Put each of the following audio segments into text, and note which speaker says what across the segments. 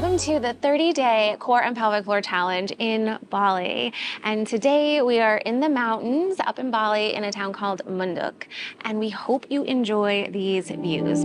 Speaker 1: Welcome to the 30-day core and pelvic floor challenge in Bali. And today we are in the mountains up in Bali in a town called Munduk. And we hope you enjoy these views.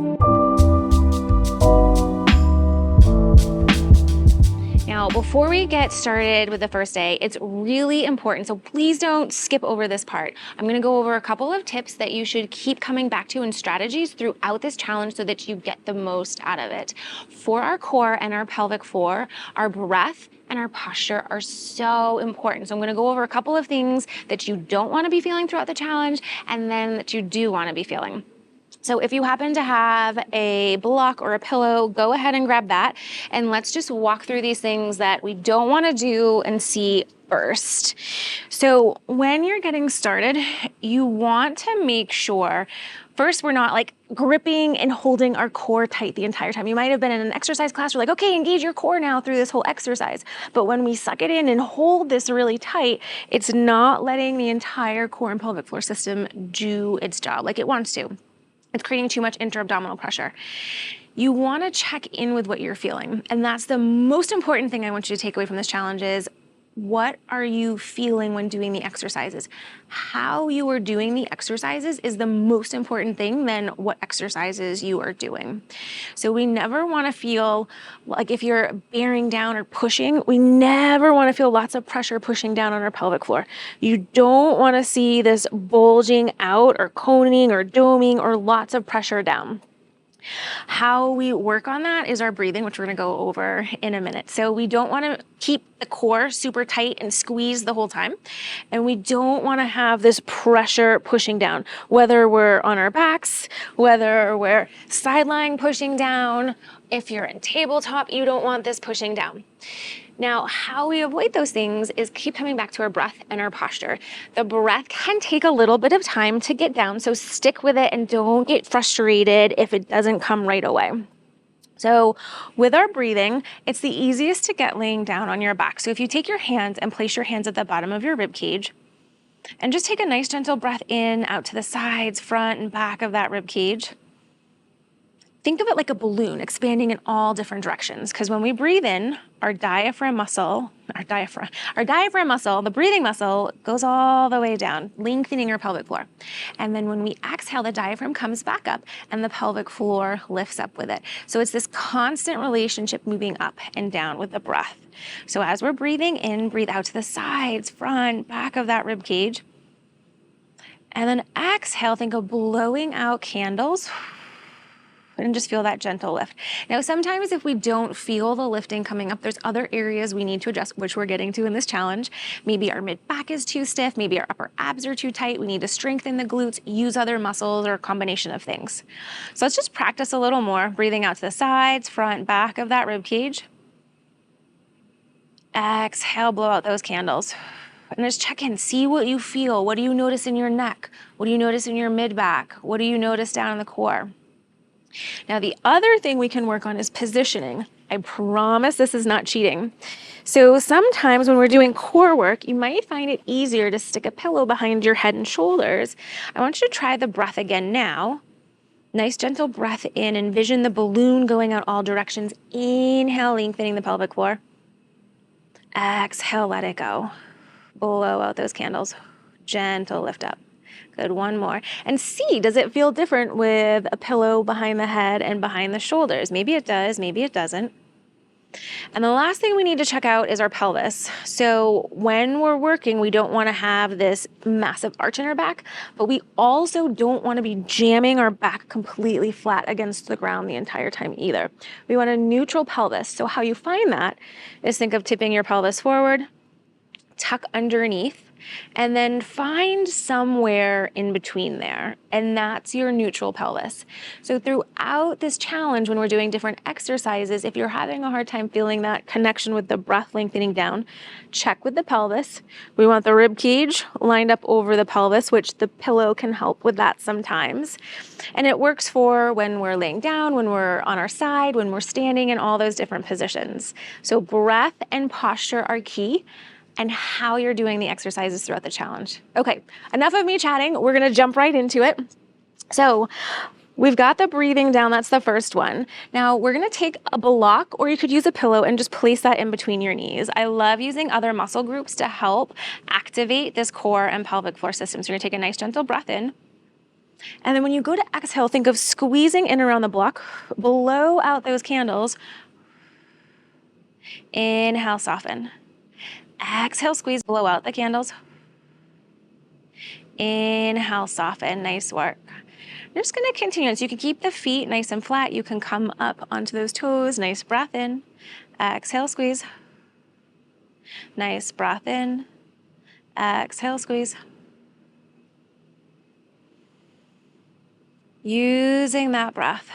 Speaker 1: Now, before we get started with the first day, it's really important, so please don't skip over this part. I'm gonna go over a couple of tips that you should keep coming back to and strategies throughout this challenge so that you get the most out of it. For our core and our pelvic floor, our breath and our posture are so important. So I'm gonna go over a couple of things that you don't wanna be feeling throughout the challenge and then that you do wanna be feeling. So if you happen to have a block or a pillow, go ahead and grab that. And let's just walk through these things that we don't want to do and see first. So when you're getting started, you want to make sure, first, we're not like gripping and holding our core tight the entire time. You might have been in an exercise class, we're like, okay, engage your core now through this whole exercise. But when we suck it in and hold this really tight, it's not letting the entire core and pelvic floor system do its job like it wants to. It's creating too much intra-abdominal pressure. You want to check in with what you're feeling. And that's the most important thing I want you to take away from this challenge is, what are you feeling when doing the exercises? How you are doing the exercises is the most important thing than what exercises you are doing. So we never want to feel like, if you're bearing down or pushing, we never want to feel lots of pressure pushing down on our pelvic floor. You don't want to see this bulging out or coning or doming or lots of pressure down. How we work on that is our breathing, which we're going to go over in a minute. So we don't want to keep the core super tight and squeeze the whole time. And we don't want to have this pressure pushing down, whether we're on our backs, whether we're sideline pushing down. If you're in tabletop, you don't want this pushing down. Now, how we avoid those things is keep coming back to our breath and our posture. The breath can take a little bit of time to get down, so stick with it and don't get frustrated if it doesn't come right away. So with our breathing, it's the easiest to get laying down on your back. So if you take your hands and place your hands at the bottom of your rib cage, and just take a nice gentle breath in, out to the sides, front and back of that rib cage. Think of it like a balloon expanding in all different directions, because when we breathe in, our diaphragm muscle, the breathing muscle goes all the way down, lengthening our pelvic floor. And then when we exhale, the diaphragm comes back up and the pelvic floor lifts up with it. So it's this constant relationship moving up and down with the breath. So as we're breathing in, breathe out to the sides, front, back of that rib cage. And then exhale, think of blowing out candles. And just feel that gentle lift. Now, sometimes if we don't feel the lifting coming up, there's other areas we need to adjust, which we're getting to in this challenge. Maybe our mid back is too stiff, maybe our upper abs are too tight, we need to strengthen the glutes, use other muscles, or a combination of things. So let's just practice a little more, breathing out to the sides, front, back of that rib cage. Exhale, blow out those candles. And just check in, see what you feel. What do you notice in your neck? What do you notice in your mid back? What do you notice down in the core? Now, the other thing we can work on is positioning. I promise this is not cheating. So sometimes when we're doing core work, you might find it easier to stick a pillow behind your head and shoulders. I want you to try the breath again now. Nice gentle breath in, envision the balloon going out all directions. Inhale, lengthening the pelvic floor. Exhale, let it go. Blow out those candles. Gentle lift up. Good, one more. And see, does it feel different with a pillow behind the head and behind the shoulders? Maybe it does, maybe it doesn't. And the last thing we need to check out is our pelvis. So when we're working, we don't want to have this massive arch in our back, but we also don't want to be jamming our back completely flat against the ground the entire time either. We want a neutral pelvis. So how you find that is, think of tipping your pelvis forward, tuck underneath, and then find somewhere in between there, and that's your neutral pelvis. So throughout this challenge, when we're doing different exercises, if you're having a hard time feeling that connection with the breath lengthening down, check with the pelvis. We want the rib cage lined up over the pelvis, which the pillow can help with that sometimes. And it works for when we're laying down, when we're on our side, when we're standing, in all those different positions. So breath and posture are key, and how you're doing the exercises throughout the challenge. Okay, enough of me chatting. We're gonna jump right into it. So We've got the breathing down, that's the first one. Now we're gonna take a block, or you could use a pillow and just place that in between your knees. I love using other muscle groups to help activate this core and pelvic floor system. So you're gonna take a nice gentle breath in. And then when you go to exhale, think of squeezing in around the block, blow out those candles. Inhale, soften. Exhale, squeeze, blow out the candles. Inhale, soften, nice work. You're just gonna continue. So you can keep the feet nice and flat. You can come up onto those toes. Nice breath in. Exhale, squeeze. Nice breath in. Exhale, squeeze. Using that breath.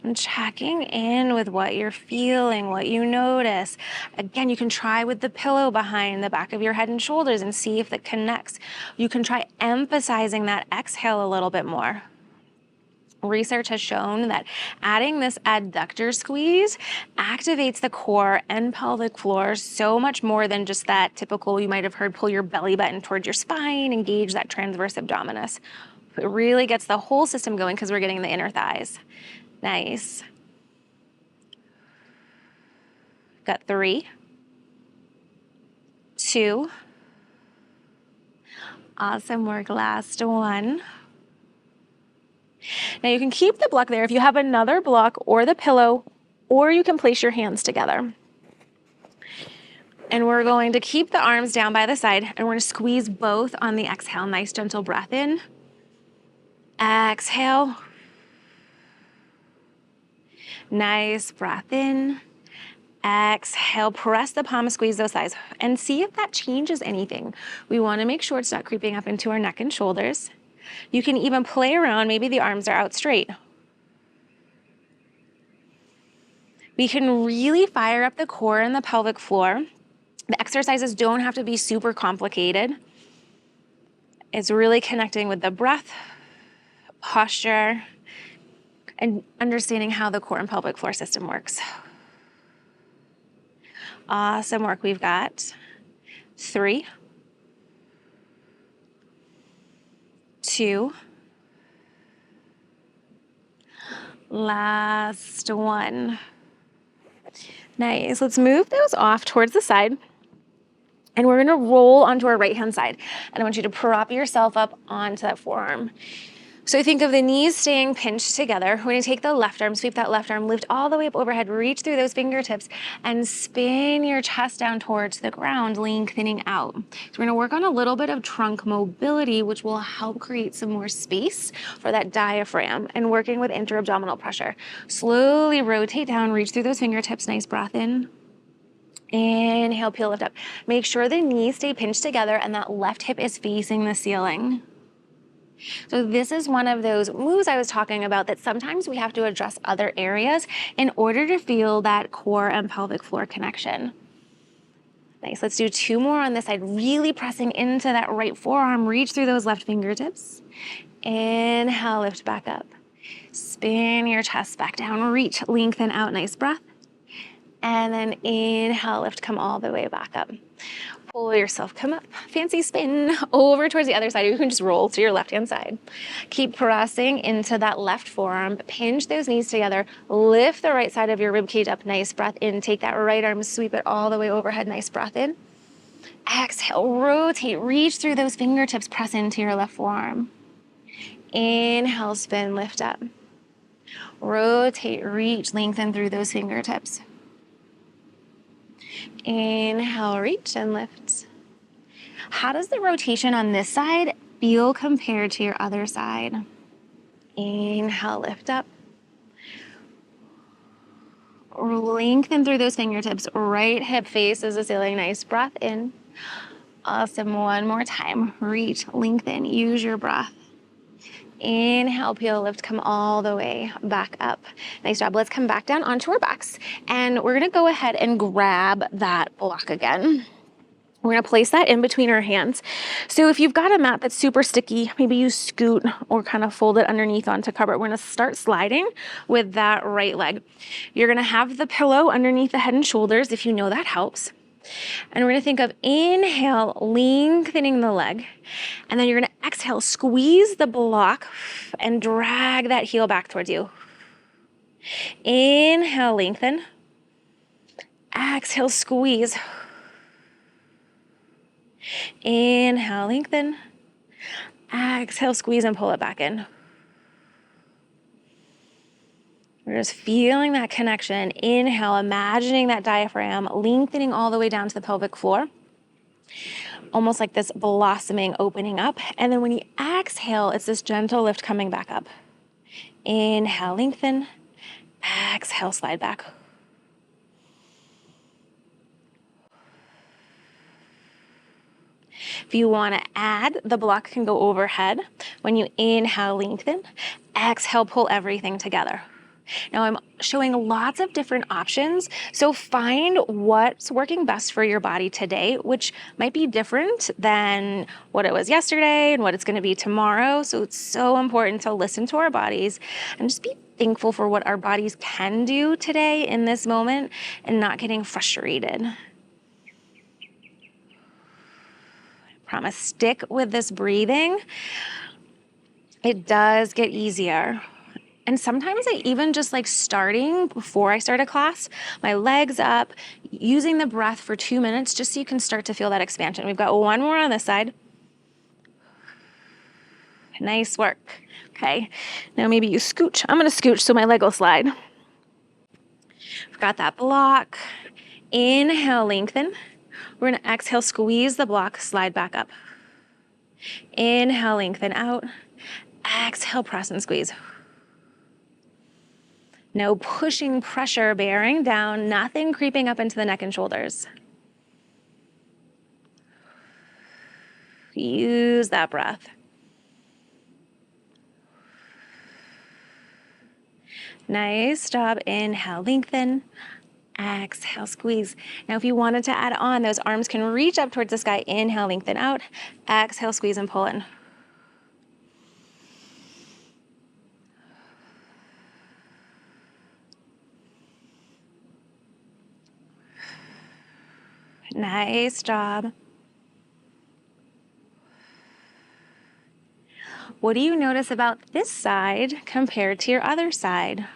Speaker 1: And checking in with what you're feeling, what you notice. Again, you can try with the pillow behind the back of your head and shoulders and see if it connects. You can try emphasizing that exhale a little bit more. Research has shown that adding this adductor squeeze activates the core and pelvic floor so much more than just that typical, you might have heard, pull your belly button towards your spine, engage that transverse abdominis. It really gets the whole system going because we're getting the inner thighs. Nice. Got 3, 2. Awesome work, last one. Now you can keep the block there if you have another block or the pillow, or you can place your hands together. And we're going to keep the arms down by the side, and we're going to squeeze both on the exhale. Nice gentle breath in. Exhale. Nice breath in. Exhale, press the palm, squeeze those thighs, and see if that changes anything. We want to make sure it's not creeping up into our neck and shoulders. You can even play around, maybe the arms are out straight. We can really fire up the core and the pelvic floor. The exercises don't have to be super complicated. It's really connecting with the breath, posture, and understanding how the core and pelvic floor system works. Awesome work. We've got 3, 2, last one. Nice. Let's move those off towards the side. And we're gonna roll onto our right-hand side. And I want you to prop yourself up onto that forearm. So think of the knees staying pinched together. We're gonna take the left arm, sweep that left arm, lift all the way up overhead, reach through those fingertips, and spin your chest down towards the ground, lengthening out. So we're gonna work on a little bit of trunk mobility, which will help create some more space for that diaphragm, and working with inter-abdominal pressure. Slowly rotate down, reach through those fingertips, nice breath in. Inhale, peel, lift up. Make sure the knees stay pinched together and that left hip is facing the ceiling. So this is one of those moves I was talking about that sometimes we have to address other areas in order to feel that core and pelvic floor connection. Nice, let's do 2 more on this side, really pressing into that right forearm, reach through those left fingertips. Inhale, lift back up. Spin your chest back down, reach, lengthen out, nice breath. And then inhale, lift, come all the way back up. Pull yourself, come up, fancy spin over towards the other side. You can just roll to your left-hand side. Keep pressing into that left forearm, pinch those knees together, lift the right side of your rib cage up, nice breath in, take that right arm, sweep it all the way overhead, nice breath in. Exhale, rotate, reach through those fingertips, press into your left forearm. Inhale, spin, lift up. Rotate, reach, lengthen through those fingertips. Inhale, reach and lift. How does the rotation on this side feel compared to your other side? Inhale, lift up. Lengthen through those fingertips. Right hip faces the ceiling. Nice breath in. Awesome. One more time. Reach, lengthen, use your breath. Inhale, peel, lift, come all the way back up. Nice job. Let's come back down onto our backs, and we're gonna go ahead and grab that block again. We're gonna place that in between our hands. So if you've got a mat that's super sticky, maybe you scoot or kind of fold it underneath onto cover it. We're gonna start sliding with that right leg. You're gonna have the pillow underneath the head and shoulders if you know that helps. And we're gonna think of inhale, lengthening the leg. And then you're gonna exhale, squeeze the block and drag that heel back towards you. Inhale, lengthen. Exhale, squeeze. Inhale, lengthen. Exhale, squeeze and pull it back in. We're just feeling that connection. Inhale, imagining that diaphragm lengthening all the way down to the pelvic floor. Almost like this blossoming, opening up. And then when you exhale, it's this gentle lift coming back up. Inhale, lengthen. Exhale, slide back. If you want to add, the block can go overhead. When you inhale, lengthen. Exhale, pull everything together. Now I'm showing lots of different options, so find what's working best for your body today, which might be different than what it was yesterday and what it's going to be tomorrow. So it's so important to listen to our bodies and just be thankful for what our bodies can do today in this moment and not getting frustrated. Promise, stick with this breathing. It does get easier. And sometimes I even just like starting before I start a class, my legs up, using the breath for 2 minutes just so you can start to feel that expansion. We've got one more on this side. Nice work. Okay, now maybe you scooch. I'm gonna scooch so my leg will slide. We've got that block. Inhale, lengthen. We're gonna exhale, squeeze the block, slide back up. Inhale, lengthen out. Exhale, press and squeeze. No pushing, pressure, bearing down, nothing creeping up into the neck and shoulders. Use that breath. Nice job. Inhale, lengthen. Exhale, squeeze. Now, if you wanted to add on, those arms can reach up towards the sky. Inhale, lengthen out. Exhale, squeeze and pull in. Nice job. What do you notice about this side compared to your other side?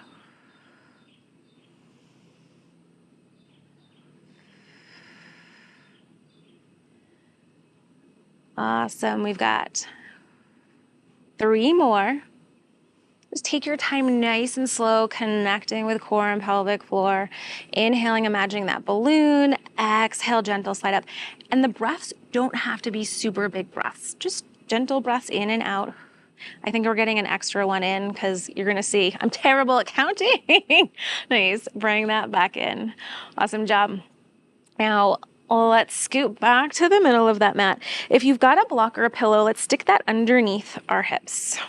Speaker 1: Awesome. We've got 3 more. Just take your time nice and slow, connecting with core and pelvic floor. Inhaling, imagining that balloon. Exhale, gentle slide up. And the breaths don't have to be super big breaths. Just gentle breaths in and out. I think we're getting an extra one in because you're going to see I'm terrible at counting. Nice. Bring that back in. Awesome job. Now, let's scoot back to the middle of that mat. If you've got a block or a pillow, let's stick that underneath our hips.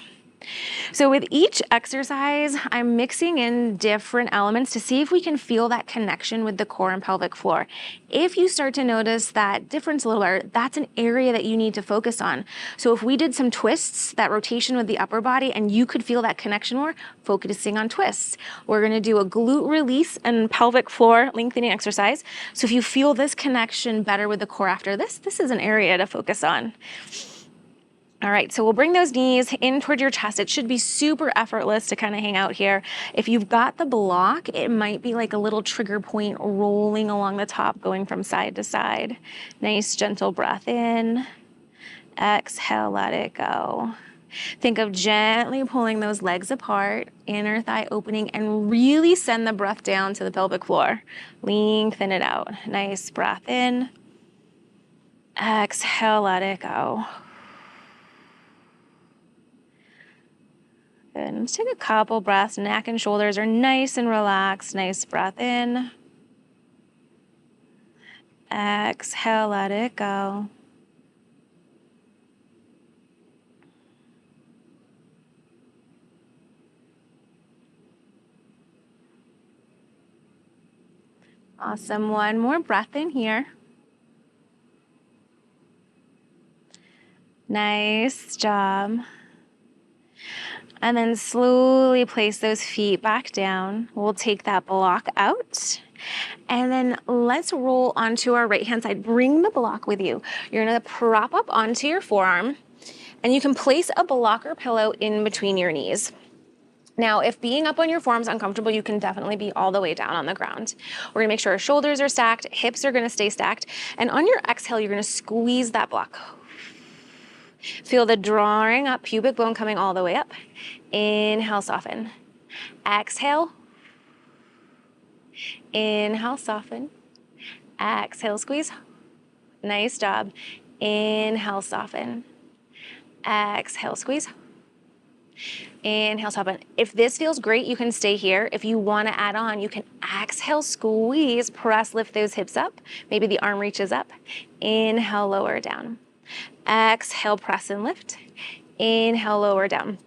Speaker 1: So with each exercise, I'm mixing in different elements to see if we can feel that connection with the core and pelvic floor. If you start to notice that difference a little bit, that's an area that you need to focus on. So if we did some twists, that rotation with the upper body, and you could feel that connection more, focusing on twists. We're gonna do a glute release and pelvic floor lengthening exercise. So if you feel this connection better with the core after this, this is an area to focus on. All right, so we'll bring those knees in toward your chest. It should be super effortless to kind of hang out here. If you've got the block, it might be like a little trigger point rolling along the top, going from side to side. Nice, gentle breath in. Exhale, let it go. Think of gently pulling those legs apart, inner thigh opening, and really send the breath down to the pelvic floor. Lengthen it out. Nice breath in. Exhale, let it go. Good. Let's take a couple breaths. Neck and shoulders are nice and relaxed. Nice breath in. Exhale, let it go. Awesome. One more breath in here. Nice job. And then slowly place those feet back down. We'll take that block out And then let's roll onto our right hand side. Bring the block with you. You're gonna prop up onto your forearm, and you can place a block or pillow in between your knees. Now, if being up on your forearm is uncomfortable, you can definitely be all the way down on the ground. We're gonna make sure our shoulders are stacked, hips are gonna stay stacked, and on your exhale, you're gonna squeeze that block. Feel the drawing up, pubic bone coming all the way up. Inhale, soften. Exhale. Inhale, soften. Exhale, squeeze. Nice job. Inhale, soften. Exhale, squeeze. Inhale, soften. If this feels great, you can stay here. If you want to add on, you can exhale, squeeze, press, lift those hips up. Maybe the arm reaches up. Inhale, lower down. Exhale, press and lift. Inhale, lower down.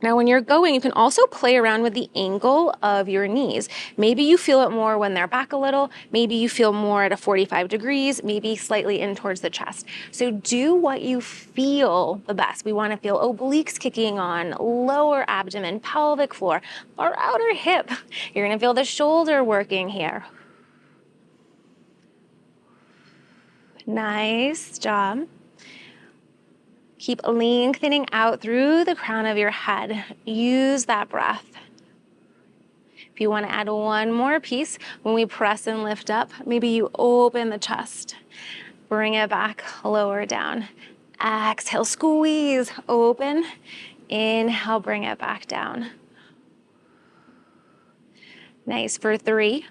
Speaker 1: Now, when you're going, you can also play around with the angle of your knees. Maybe you feel it more when they're back a little. Maybe you feel more at a 45 degrees, maybe slightly in towards the chest. So do what you feel the best. We want to feel obliques kicking on, lower abdomen, pelvic floor, our outer hip. You're going to feel the shoulder working here. Nice job. Keep lengthening out through the crown of your head. Use that breath. If you want to add one more piece, when we press and lift up, maybe you open the chest. Bring it back, lower down. Exhale, squeeze, open. Inhale, bring it back down. Nice for 3,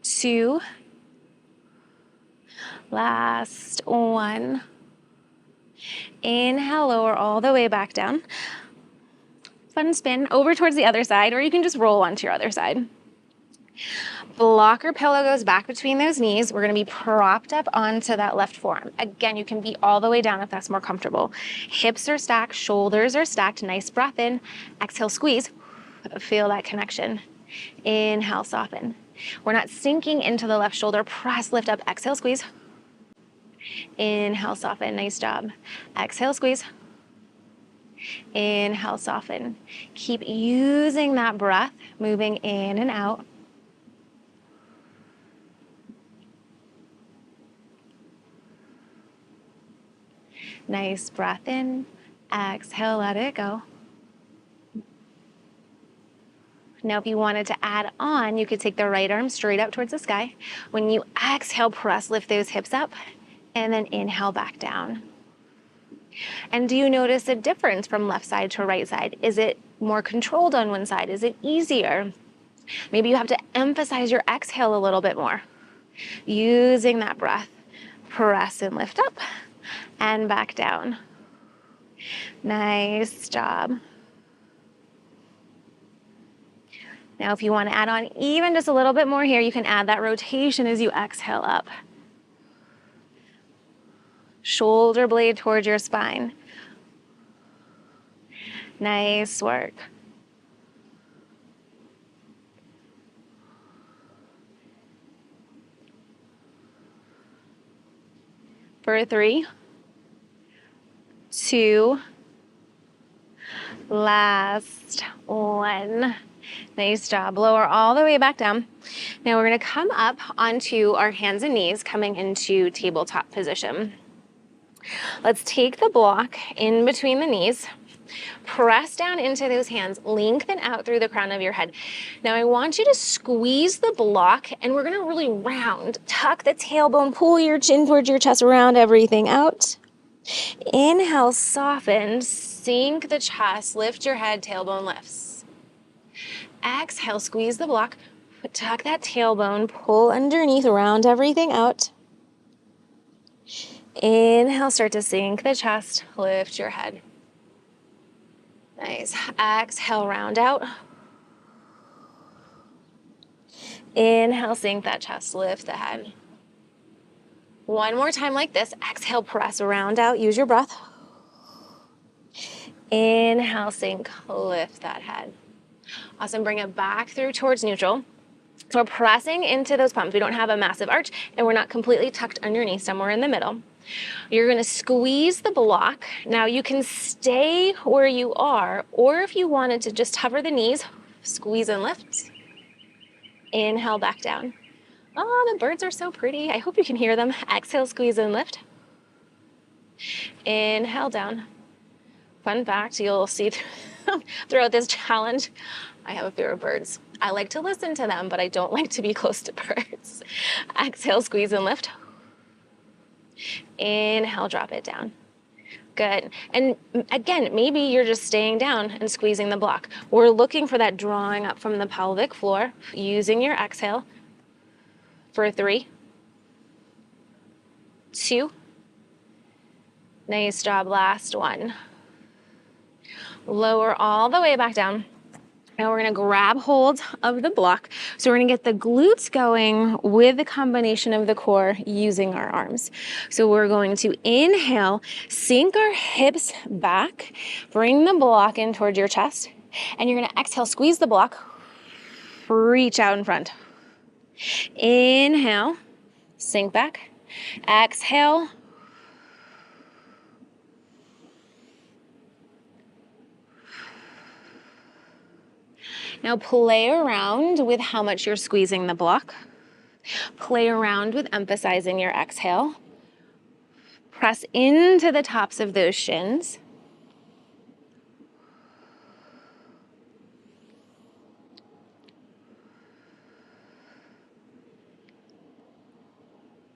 Speaker 1: 2, last 1. Inhale, lower all the way back down. Fun spin over towards the other side, or you can just roll onto your other side. Blocker pillow goes back between those knees. We're gonna be propped up onto that left forearm. Again, you can be all the way down if that's more comfortable. Hips are stacked, shoulders are stacked. Nice breath in. Exhale, squeeze. Feel that connection. Inhale, soften. We're not sinking into the left shoulder. Press, lift up. Exhale, squeeze. Inhale, soften. Nice job. Exhale, squeeze. Inhale, soften. Keep using that breath, moving in and out. Nice breath in. Exhale, let it go. Now, if you wanted to add on, you could take the right arm straight up towards the sky. When you exhale, press, lift those hips up, and then inhale back down. And do you notice a difference from left side to right side? Is it more controlled on one side? Is it easier? Maybe you have to emphasize your exhale a little bit more. Using that breath, press and lift up and back down. Nice job. Now, if you want to add on even just a little bit more here, you can add that rotation as you exhale up. Shoulder blade towards your spine. Nice work. For 3, 2, last 1. Nice job. Lower all the way back down. Now we're going to come up onto our hands and knees, coming into tabletop position. Let's take the block in between the knees. Press down into those hands, lengthen out through the crown of your head. Now I want you to squeeze the block, and we're gonna really round. Tuck the tailbone, pull your chin towards your chest, round everything out. Inhale, soften, sink the chest, lift your head, tailbone lifts. Exhale, squeeze the block, tuck that tailbone, pull underneath, round everything out. Inhale, start to sink the chest, lift your head. Nice. Exhale, round out. Inhale, sink that chest, lift the head. One more time like this. Exhale, press, round out, use your breath. Inhale, sink, lift that head. Awesome, bring it back through towards neutral. So we're pressing into those palms. We don't have a massive arch, and we're not completely tucked underneath, somewhere in the middle. You're gonna squeeze the block. Now you can stay where you are, or if you wanted to just hover the knees, squeeze and lift. Inhale, back down. Oh, the birds are so pretty. I hope you can hear them. Exhale, squeeze and lift. Inhale, down. Fun fact, you'll see throughout this challenge, I have a fear of birds. I like to listen to them, but I don't like to be close to birds. Exhale, squeeze and lift. Inhale, drop it down. Good. And again, maybe you're just staying down and squeezing the block. We're looking for that drawing up from the pelvic floor, using your exhale for 3, 2. Nice job, last one. Lower all the way back down. Now we're gonna grab hold of the block. So we're gonna get the glutes going with the combination of the core using our arms. So we're going to inhale, sink our hips back, bring the block in towards your chest, and you're gonna exhale, squeeze the block, reach out in front. Inhale, sink back, exhale, now play around with how much you're squeezing the block. Play around with emphasizing your exhale. Press into the tops of those shins.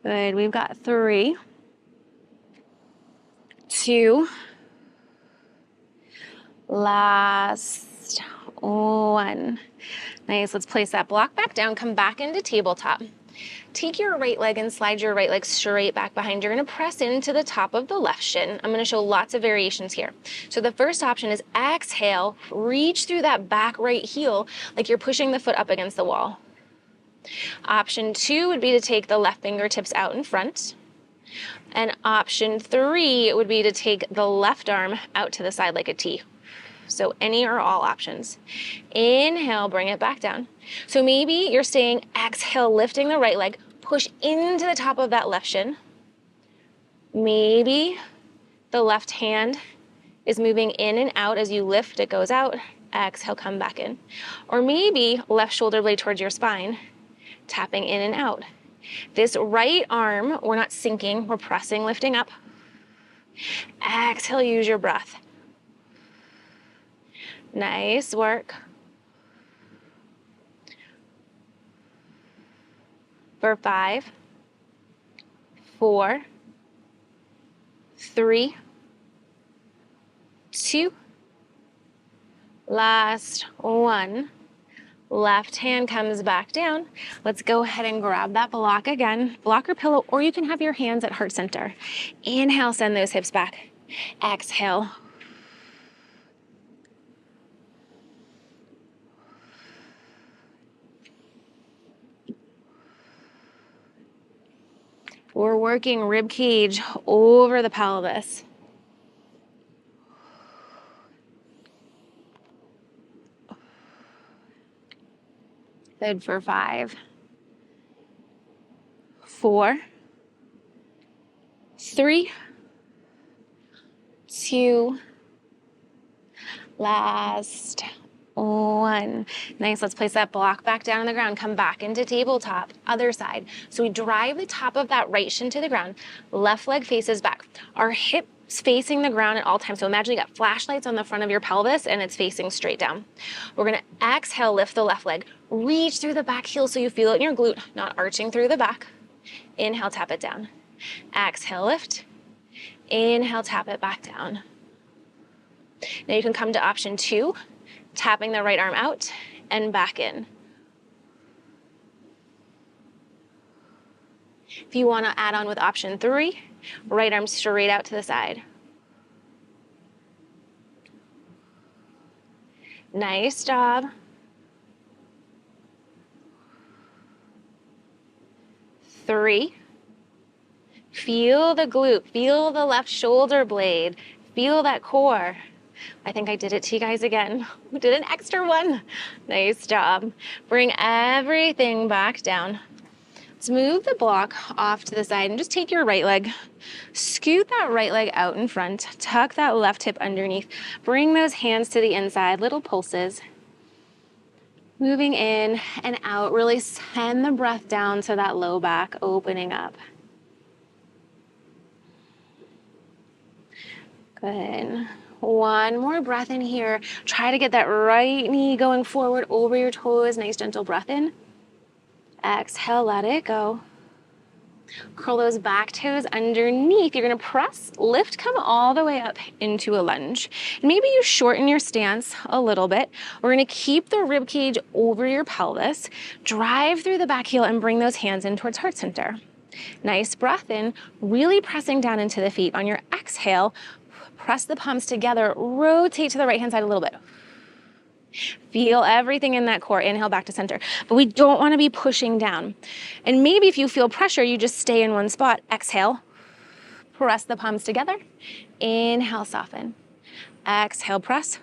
Speaker 1: Good, we've got 3, 2, last 1. Nice, let's place that block back down, come back into tabletop. Take your right leg and slide your right leg straight back behind. You're gonna press into the top of the left shin. I'm gonna show lots of variations here. So the first option is exhale, reach through that back right heel like you're pushing the foot up against the wall. Option 2 would be to take the left fingertips out in front. And option 3 would be to take the left arm out to the side like a T. So any or all options. Inhale, bring it back down. So maybe you're staying, exhale, lifting the right leg, push into the top of that left shin. Maybe the left hand is moving in and out as you lift, it goes out. Exhale, come back in. Or maybe left shoulder blade towards your spine, tapping in and out. This right arm, we're not sinking, we're pressing, lifting up. Exhale, use your breath. Nice work. For 5, 4, 3, 2, last 1. Left hand comes back down. Let's go ahead and grab that block again. Block or pillow, or you can have your hands at heart center. Inhale, send those hips back. Exhale. We're working rib cage over the pelvis. Good for 5, 4, 3, 2, last 1. Nice, let's place that block back down on the ground. Come back into tabletop, other side. So we drive the top of that right shin to the ground. Left leg faces back. Our hips facing the ground at all times. So imagine you got flashlights on the front of your pelvis and it's facing straight down. We're gonna exhale, lift the left leg. Reach through the back heel so you feel it in your glute, not arching through the back. Inhale, tap it down. Exhale, lift. Inhale, tap it back down. Now you can come to option 2, tapping the right arm out and back in. If you want to add on with option 3, right arm straight out to the side. Nice job. 3. Feel the glute, feel the left shoulder blade, feel that core. I think I did it to you guys again. We did an extra one. Nice job. Bring everything back down. Let's move the block off to the side and just take your right leg. Scoot that right leg out in front. Tuck that left hip underneath. Bring those hands to the inside, little pulses. Moving in and out, really send the breath down to that low back, opening up. Good. One more breath in here. Try to get that right knee going forward over your toes. Nice gentle breath in. Exhale, let it go. Curl those back toes underneath. You're gonna press, lift, come all the way up into a lunge. And maybe you shorten your stance a little bit. We're gonna keep the rib cage over your pelvis, drive through the back heel and bring those hands in towards heart center. Nice breath in, really pressing down into the feet. On your exhale, press the palms together, rotate to the right hand side a little bit. Feel everything in that core. Inhale back to center. But we don't want to be pushing down. And maybe if you feel pressure, you just stay in one spot. Exhale. Press the palms together. Inhale, soften. Exhale, press.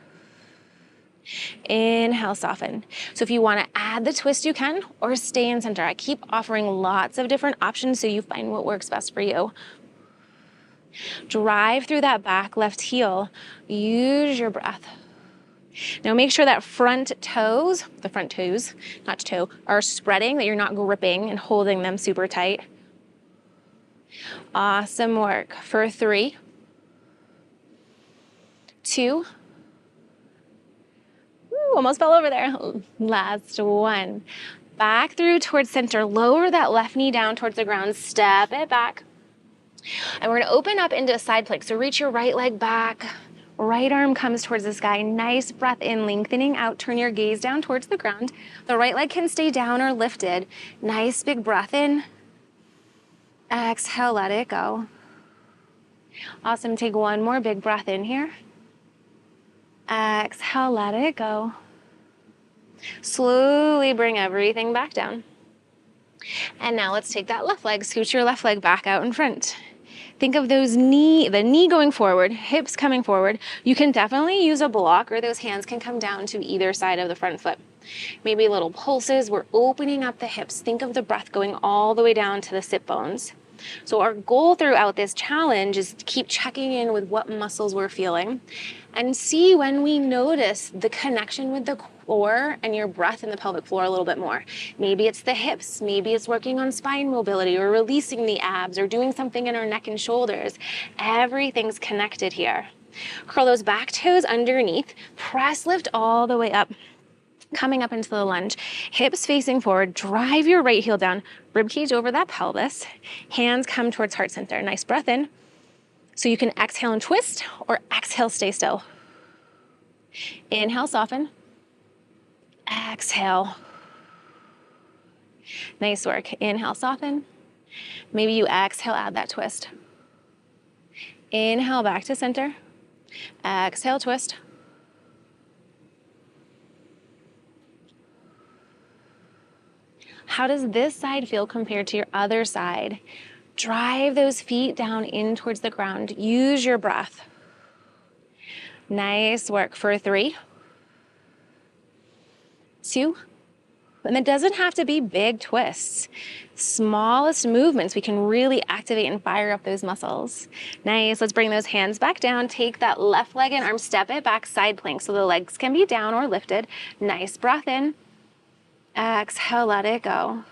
Speaker 1: Inhale, soften. So if you want to add the twist, you can, or stay in center. I keep offering lots of different options so you find what works best for you. Drive through that back left heel. Use your breath. Now make sure that front toes, not toe, are spreading, that you're not gripping and holding them super tight. Awesome work. For 3, 2, almost fell over there. Last one. Back through towards center. Lower that left knee down towards the ground. Step it back. And we're gonna open up into a side plank. So reach your right leg back. Right arm comes towards the sky. Nice breath in, lengthening out. Turn your gaze down towards the ground. The right leg can stay down or lifted. Nice big breath in. Exhale, let it go. Awesome, take one more big breath in here. Exhale, let it go. Slowly bring everything back down. And now let's take that left leg, scoot your left leg back out in front. Think of the knee going forward, hips coming forward. You can definitely use a block or those hands can come down to either side of the front foot. Maybe little pulses, we're opening up the hips. Think of the breath going all the way down to the sit bones. So our goal throughout this challenge is to keep checking in with what muscles we're feeling and see when we notice the connection with the core and your breath in the pelvic floor a little bit more. Maybe it's the hips, maybe it's working on spine mobility or releasing the abs or doing something in our neck and shoulders. Everything's connected here. Curl those back toes underneath, press lift all the way up. Coming up into the lunge, hips facing forward, drive your right heel down, rib cage over that pelvis, hands come towards heart center. Nice breath in. So you can exhale and twist or exhale, stay still. Inhale, soften. Exhale. Nice work. Inhale, soften. Maybe you exhale, add that twist. Inhale, back to center. Exhale, twist. How does this side feel compared to your other side? Drive those feet down in towards the ground. Use your breath. Nice work. For 3, 2, and it doesn't have to be big twists. Smallest movements, we can really activate and fire up those muscles. Nice. Let's bring those hands back down. Take that left leg and arm, step it back, side plank. So the legs can be down or lifted. Nice breath in. Exhale, let it go.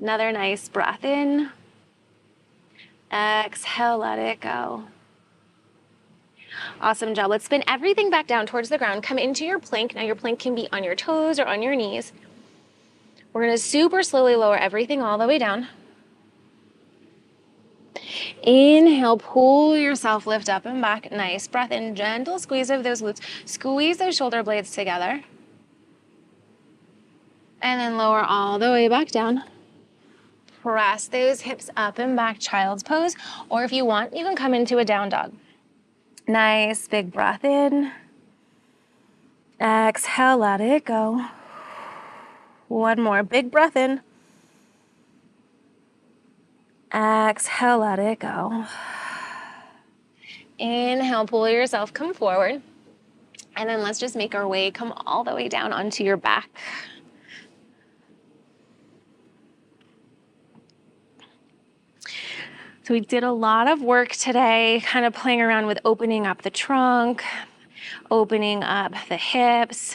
Speaker 1: Another nice breath in. Exhale, let it go. Awesome job. Let's spin everything back down towards the ground. Come into your plank. Now your plank can be on your toes or on your knees. We're going to super slowly lower everything all the way down. Inhale, pull yourself, lift up and back. Nice breath in, gentle squeeze of those glutes. Squeeze those shoulder blades together. And then lower all the way back down. Press those hips up and back, child's pose. Or if you want, you can come into a down dog. Nice big breath in. Exhale, let it go. One more big breath in. Exhale, let it go. Inhale, pull yourself, come forward. And then let's just make our way, come all the way down onto your back. So we did a lot of work today, kind of playing around with opening up the trunk, opening up the hips.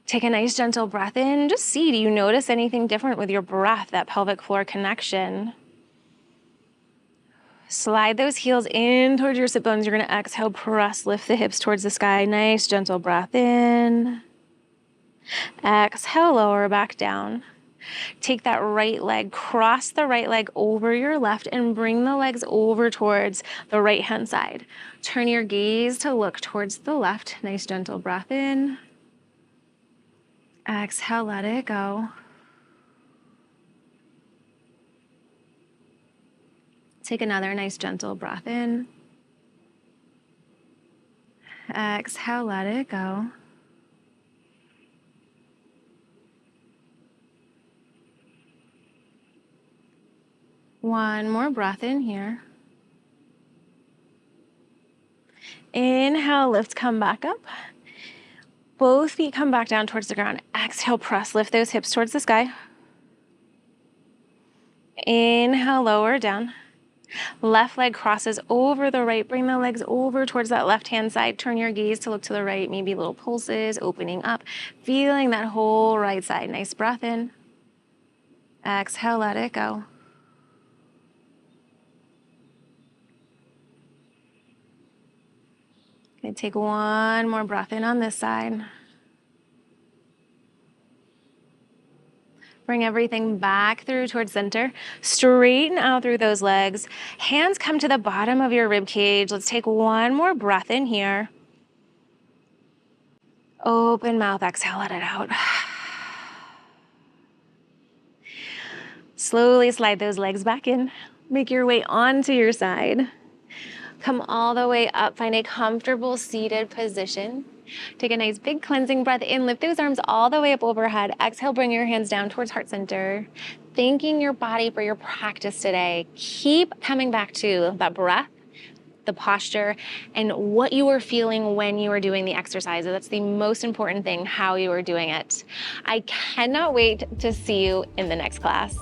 Speaker 1: Take a nice gentle breath in. Just see, do you notice anything different with your breath, that pelvic floor connection? Slide those heels in towards your sit bones. You're going to exhale, press, lift the hips towards the sky. Nice gentle breath in. Exhale, lower back down. Take that right leg, cross the right leg over your left and bring the legs over towards the right hand side. Turn your gaze to look towards the left. Nice gentle breath in. Exhale, let it go. Take another nice gentle breath in. Exhale, let it go. One more breath in here. Inhale, lift, come back up. Both feet come back down towards the ground. Exhale, press, lift those hips towards the sky. Inhale, lower down. Left leg crosses over the right. Bring the legs over towards that left hand side. Turn your gaze to look to the right. Maybe little pulses, opening up. Feeling that whole right side. Nice breath in. Exhale, let it go. Okay, take one more breath in on this side. Bring everything back through towards center. Straighten out through those legs. Hands come to the bottom of your rib cage. Let's take one more breath in here. Open mouth, exhale, let it out. Slowly slide those legs back in. Make your way onto your side. Come all the way up. Find a comfortable seated position. Take a nice big cleansing breath in. Lift those arms all the way up overhead. Exhale, bring your hands down towards heart center. Thanking your body for your practice today. Keep coming back to that breath, the posture, and what you were feeling when you were doing the exercises. That's the most important thing, how you were doing it. I cannot wait to see you in the next class.